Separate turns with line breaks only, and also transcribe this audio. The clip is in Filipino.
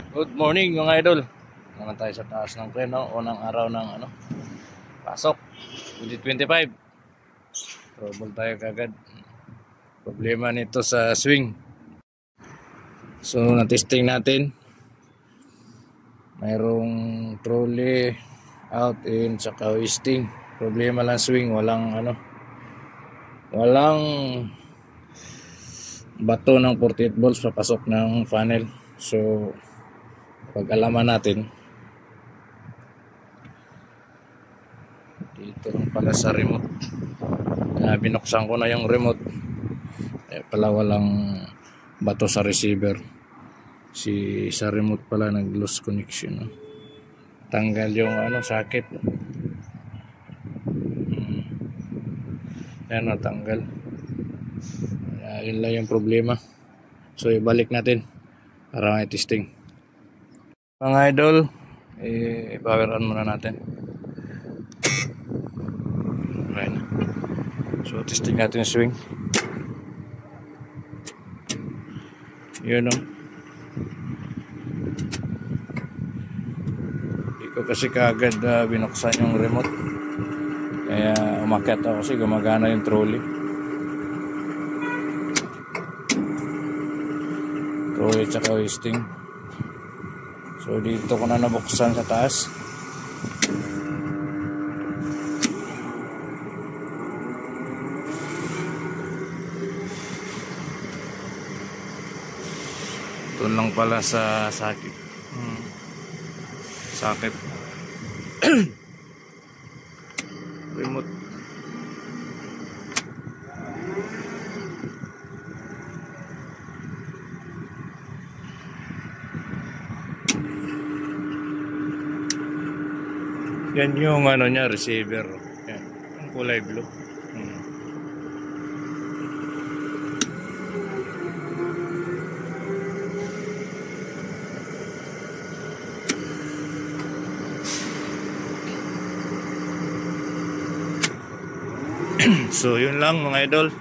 Good morning mga idol. Naman tayo sa taas ng preno. Unang araw ng pasok 2025. Trouble tayo kagad. Problema nito sa swing. So na-testing natin. Mayroong trolley out in sa hoisting. Problema lang swing, walang bato ng 48 volts papasok ng funnel. So pag-alaman natin, dito lang pala sa remote. Binuksan ko na yung remote. Pala walang bato sa receiver. Sa remote pala nag-lose connection. Tanggal yung socket. Yan, natanggal. Yun lang yung problema. So ibalik natin para may testing. Mga idol, i-power on muna natin. Okay na. So testing natin yung swing. Yun o. Hindi ko kasi kaagad binuksan yung remote. Kaya umakyat ako kasi gumagana yung trolley. Trolley tsaka hoisting. So dito ko na nabuksan sa taas. Ito lang pala sa sakit. Sakit. Remote. Yan yung niya, receiver. Yan. Ang kulay blue. So yun lang mga idol.